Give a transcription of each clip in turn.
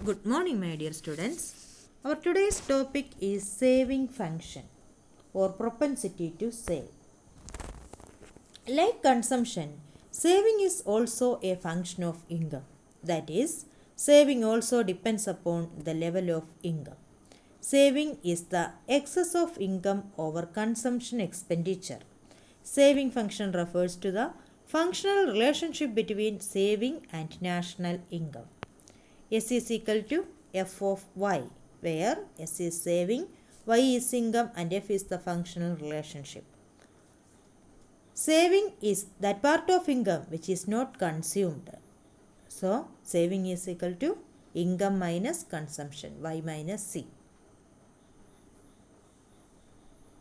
Good morning, my dear students. Our today's topic is saving function or propensity to save. Like consumption, saving is also a function of income. That is, saving also depends upon the level of income. Saving is the excess of income over consumption expenditure. Saving function refers to the functional relationship between saving and national income. S is equal to f of y, where S is saving, y is income, and f is the functional relationship. Saving is that part of income which is not consumed. So, saving is equal to income minus consumption, y minus c.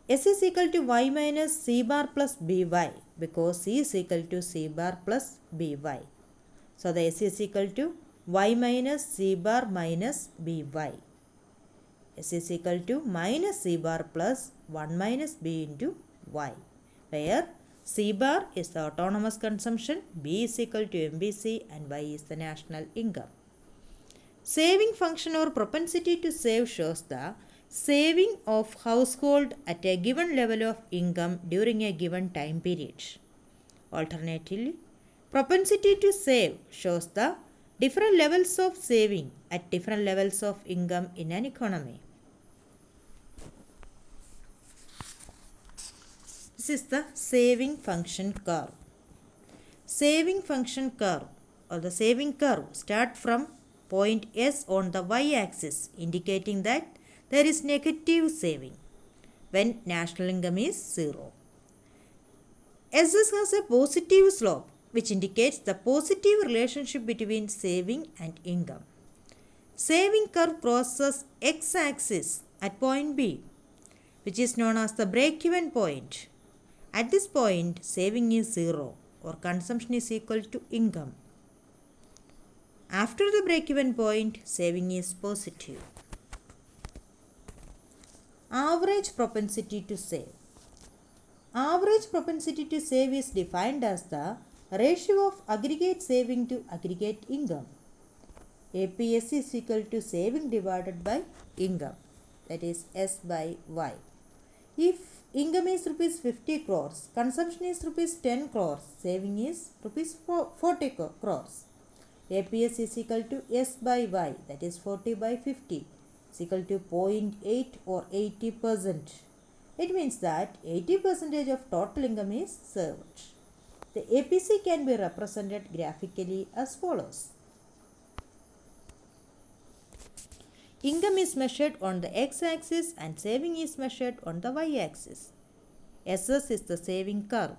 S is equal to y minus c bar plus by because c is equal to c bar plus by. So, the S is equal to y minus c bar minus by. S is equal to minus c bar plus 1 minus b into y, where c bar is the autonomous consumption, b is equal to MBC, and y is the national income. Saving function or propensity to save shows the saving of household at a given level of income during a given time period. Alternatively, propensity to save shows the different levels of saving at different levels of income in an economy. This is the saving function curve. Saving function curve or the saving curve start from point S on the y-axis, indicating that there is negative saving when national income is 0. S has a positive slope which indicates the positive relationship between saving and income. Saving curve crosses x-axis at point B, which is known as the break-even point. At this point, saving is 0 or consumption is equal to income. After the break-even point, saving is positive. Average propensity to save. Average propensity to save is defined as the ratio of aggregate saving to aggregate income. APS is equal to saving divided by income, that is S by Y. If income is rupees 50 crores, consumption is rupees 10 crores, saving is rupees 40 crores. APS is equal to S by Y, that is 40 by 50, is equal to 0.8 or 80%. It means that 80% of total income is saved. The APC can be represented graphically as follows. Income is measured on the x-axis and saving is measured on the y-axis. SS is the saving curve.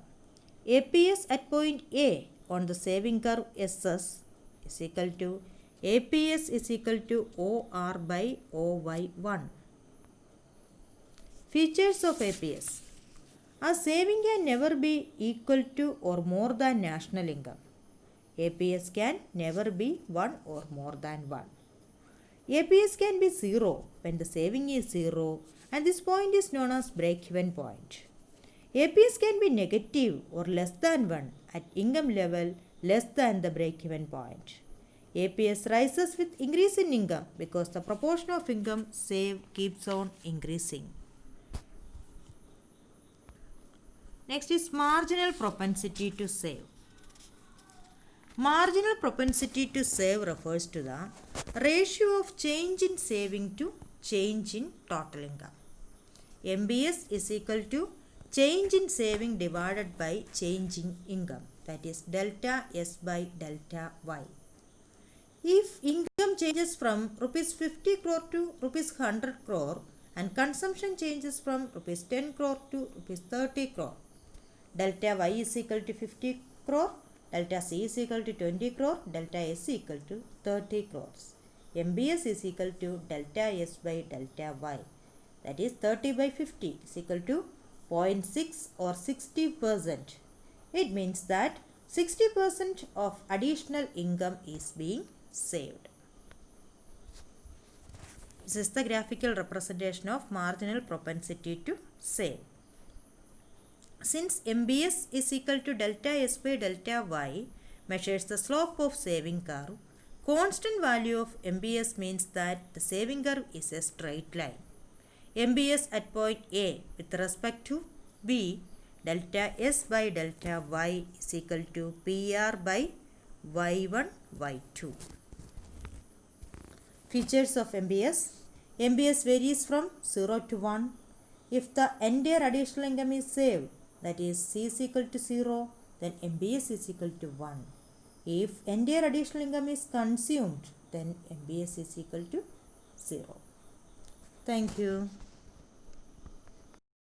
APS at point A on the saving curve SS is equal to APS is equal to OR by OY1. Features of APS. A saving can never be equal to or more than national income. APS can never be 1 or more than 1. APS can be 0 when the saving is 0 and this point is known as break-even point. APS can be negative or less than 1 at income level less than the break-even point. APS rises with increase in income because the proportion of income saved keeps on increasing. Next is marginal propensity to save. Marginal propensity to save refers to the ratio of change in saving to change in total income. MBS is equal to change in saving divided by change in income, that is delta S by delta Y. If income changes from rupees 50 crore to rupees 100 crore and consumption changes from rupees 10 crore to rupees 30 crore, delta Y is equal to 50 crore, delta C is equal to 20 crore, delta S is equal to 30 crores. MBS is equal to delta S by delta Y, that is 30 by 50 is equal to 0.6 or 60%. It means that 60% of additional income is being saved. This is the graphical representation of marginal propensity to save. Since MBS is equal to delta S by delta Y measures the slope of saving curve, Constant value of MBS means that the saving curve is a straight line. MBS at point A with respect to B, delta S by delta Y is equal to PR by Y1, Y2. Features of MBS. MBS varies from 0 to 1. If the entire additional income is saved, that is C is equal to 0, then MBS is equal to 1. If entire additional income is consumed, then MBS is equal to 0. Thank you.